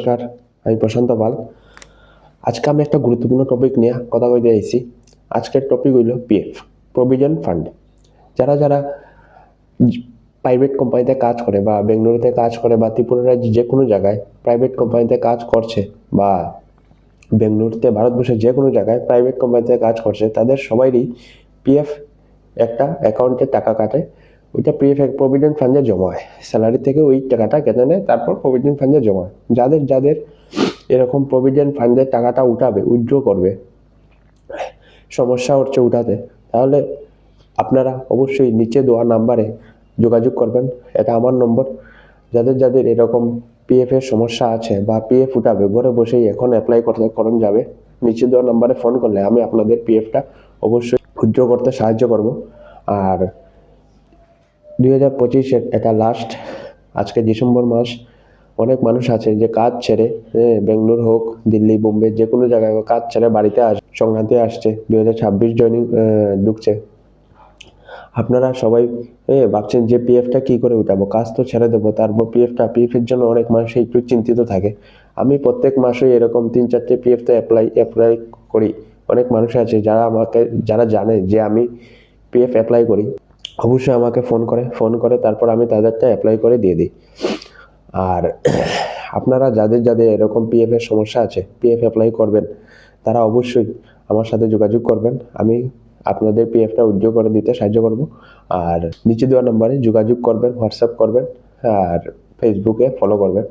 নমস্কার, আমি প্রশান্ত পাল। আজকে আমি একটা গুরুত্বপূর্ণ টপিক নিয়ে কথা কইতে আইছি। আজকের টপিক হইল পিএফ, প্রভিডেন্ট ফান্ড। যারা যারা প্রাইভেট কোম্পানিতে কাজ করে বা বেঙ্গালুরুতে কাজ করে বা ত্রিপুরা রাজ্যে যে কোনো জায়গায় প্রাইভেট কোম্পানিতে কাজ করছে বা বেঙ্গালুরুতে ভারতবর্ষের যে কোনো জায়গায় প্রাইভেট কোম্পানিতে কাজ করছে, তাদের সবাইরই পিএফ একটা অ্যাকাউন্টে টাকা কাটে। ওইটা পিএফ প্রভিডেন্ট ফান্ডে জমা হয়। স্যালারি থেকে ওই টাকাটা কেটে নেয়, তারপর প্রভিডেন্ট ফান্ডে জমা হয়। যাদের যাদের এরকম প্রভিডেন্ট ফান্ডের টাকাটা উঠাবে, উইথড্র করবে, সমস্যা হচ্ছে উঠাতে, তাহলে আপনারা অবশ্যই নিচে দেওয়া নাম্বারে যোগাযোগ করবেন। এটা আমার নম্বর। যাদের যাদের এরকম পিএফ এর সমস্যা আছে বা পিএফ উঠাবে, ঘরে বসেই এখন অ্যাপ্লাই করতে যাবে, নিচে দেওয়া নাম্বারে ফোন করলে আমি আপনাদের পিএফটা অবশ্যই উইথড্র করতে সাহায্য করব। আর 2025-এর এটা লাস্ট, আজকে ডিসেম্বর মাস। অনেক মানুষ আছে যে কাজ ছেড়ে বেঙ্গালুরু হোক, দিল্লি, বোম্বে, যে কোনো জায়গায় কাজ ছেড়ে বাড়িতে সংক্রান্তি আসছে, 2026 জয়নিং ঢুকছে। আপনারা সবাই ভাবছেন যে পিএফটা কি করে উঠাবো, কাজ তো ছেড়ে দেবো, তারপর পিএফের জন্য অনেক মানুষ একটু চিন্তিত থাকে। আমি প্রত্যেক মাসেই এরকম 3-4টে পিএফ তো অ্যাপ্লাই করি। অনেক মানুষ আছে যারা জানে যে আমি পিএফ অ্যাপ্লাই করি, অবশ্যই আমাকে ফোন করে তারপর আমি তাদেরটা অ্যাপ্লাই করে দিয়ে দিই। আর আপনারা যাদের যাদের এরকম পিএফ এর সমস্যা আছে, পিএফ অ্যাপ্লাই করবেন, তারা অবশ্যই আমার সাথে যোগাযোগ করবেন। আমি আপনাদের পিএফটা উইথড্র করে দিতে সাহায্য করব। আর নিচে দেওয়া নম্বরে যোগাযোগ করবেন, হোয়াটসঅ্যাপ করবেন আর ফেসবুকে ফলো করবেন।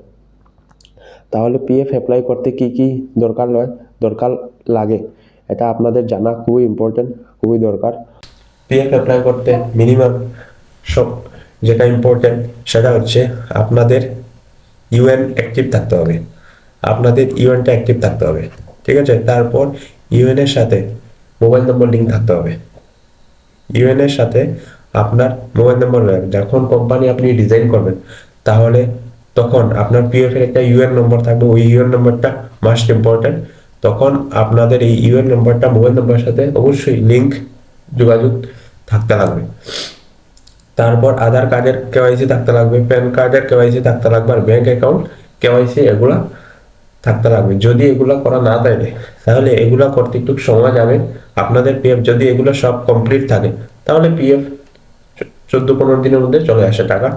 তাহলে পিএফ অ্যাপ্লাই করতে কি কি দরকার লাগে, এটা আপনাদের জানা খুবই ইম্পর্টেন্ট, খুবই দরকার। পিএফ অ্যাপ্লাই করতে মিনিমাম সব যেটা ইম্পর্টেন্ট সেটা হচ্ছে আপনাদের ইউএন অ্যাক্টিভ থাকতে হবে। আপনাদের ইউএনটা অ্যাক্টিভ থাকতে হবে, ঠিক আছে? তারপর ইউএনের সাথে মোবাইল নম্বর লিঙ্ক থাকতে হবে। ইউএনের সাথে আপনার মোবাইল নম্বর, যখন কোম্পানি আপনি ডিজাইন করবেন তাহলে তখন আপনার পিএফ এর একটা ইউএন নম্বর থাকবে। ওই ইউএন নম্বরটা মাস্ট ইম্পর্টেন্ট। তখন আপনাদের এই ইউএন নম্বরটা মোবাইল নম্বরের সাথে অবশ্যই যোগাযোগ থাকতে লাগবে। তারপর আধার কার্ডের কেওয়াইসি থাকতে লাগবে, প্যান কার্ডের কেওয়াইসি থাকতে লাগবে, আর ব্যাংক অ্যাকাউন্ট কেওয়াইসি এগুলা থাকতে লাগবে। যদি এগুলা করা না থাকে তাহলে এগুলা করতে একটু সময় যাবে আপনাদের। পিএফ যদি এগুলো সব কমপ্লিট থাকে তাহলে পিএফ 14-15 দিনের মধ্যে চলে আসে, টাকা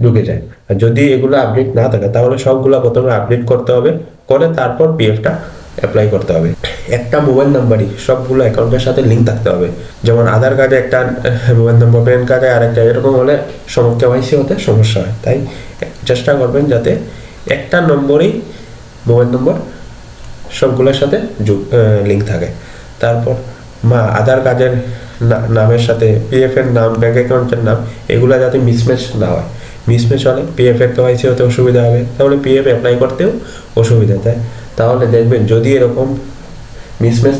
ঢুকে যায়। আর যদি এগুলো আপডেট না থাকে তাহলে সবগুলা প্রথমে আপডেট করতে হবে, করে তারপর পিএফটা অ্যাপ্লাই করতে হবে। একটা মোবাইল নাম্বারই সবগুলো অ্যাকাউন্টের সাথে লিঙ্ক থাকতে হবে। যেমন আধার কার্ডে একটা মোবাইল নম্বর, প্যান কার্ডে আরেকটা, এরকম হলে কেওয়াইসি হতে সমস্যা হয়। তাই চেষ্টা করবেন যাতে একটা নম্বরেই মোবাইল নম্বর সবগুলোর সাথে লিঙ্ক থাকে। তারপর আধার কার্ডের নামের সাথে পিএফ এর নাম, ব্যাংক অ্যাকাউন্টের নাম, এগুলা যাতে মিসম্যাচ না হয়। মিসম্যাচ হলে পিএফ এর কেওয়াইসি হতে অসুবিধা হবে, তাহলে পিএফ অ্যাপ্লাই করতেও অসুবিধা দেয়। তাহলে দেখবেন যদি এরকম মিসম্যাচ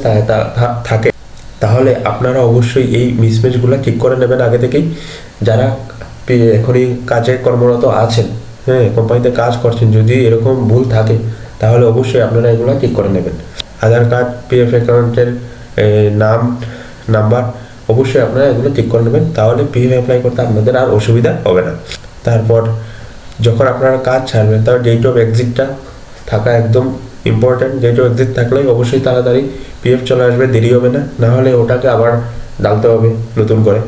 থাকে তাহলে আপনারা অবশ্যই এই মিসম্যাচগুলো ঠিক করে নেবেন আগে থেকেই। যারা এখনই কাজে কর্মরত আছেন, কোম্পানিতে কাজ করছেন, যদি এরকম ভুল থাকে তাহলে অবশ্যই আপনারা এগুলো ঠিক করে নেবেন। আধার কার্ড, পিএফ অ্যাকাউন্টের নাম্বার অবশ্যই আপনারা এগুলো ঠিক করে নেবেন, তাহলে পিএফ অ্যাপ্লাই করতে আপনাদের আর অসুবিধা হবে না। তারপর যখন আপনারা কাজ ছাড়বেন তার ডেট অফ এক্সিটটা থাকা একদম ইম্পর্টেন্ট। ডেট অফ এক্সিট থাকলেই অবশ্যই তাড়াতাড়ি পিএফ চলে আসবে, দেরি হবে না। না হলে ওটাকে আবার ডালতে হবে নতুন করে,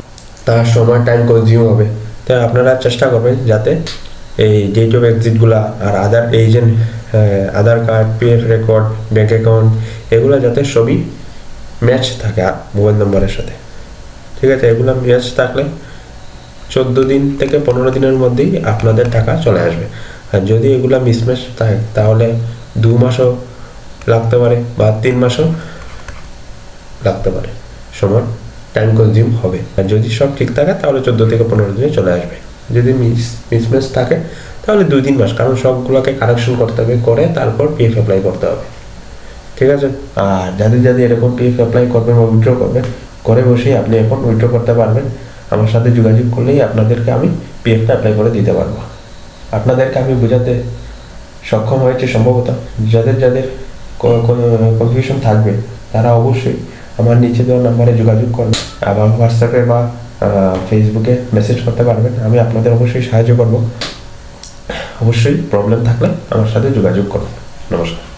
তার সময় টাইম কনজিউম হবে। তাই আপনারা চেষ্টা করবেন যাতে এই ডেট অফ এক্সিটগুলা আর Aadhaar card, PF record, bank account, এগুলো যাতে সবই ম্যাচ থাকে মোবাইল নম্বরের সাথে, ঠিক আছে? এগুলো ম্যাচ থাকলে 14 দিন থেকে 15 দিনের মধ্যেই আপনাদের টাকা চলে আসবে। আর যদি এগুলা মিসম্যাচ থাকে তাহলে 2 মাসও লাগতে পারে বা 3 মাসও লাগতে পারে, সময় টাইম কনজিউম হবে। আর যদি সব ঠিক থাকে তাহলে 14 থেকে 15 দিনে চলে আসবে। যদি মিসম্যাচ থাকে তাহলে 2-3 মাস, কারণ সবগুলোকে কারেকশন করতে হবে, করে তারপর পিএফ অ্যাপ্লাই করতে হবে, ঠিক আছে? আর যাদের এরকম পিএফ অ্যাপ্লাই করবেন বা উইথড্র করবেন, ঘরে বসেই আপনি এখন উইথড্র করতে পারবেন। আমার সাথে যোগাযোগ করলেই আপনাদেরকে আমি পিএফটা অ্যাপ্লাই করে দিতে পারবো। আপনাদেরকে আমি বোঝাতে সক্ষম হয়েছে সম্ভবত। যাদের কনফিউশন থাকবে তারা অবশ্যই আমার নিচে দেওয়া নাম্বারে যোগাযোগ করবেন, আবার হোয়াটসঅ্যাপে বা ফেসবুকে মেসেজ করতে পারবেন। আমি আপনাদের অবশ্যই সাহায্য করব। অবশ্যই প্রবলেম থাকলে আমার সাথে যোগাযোগ করুন। নমস্কার।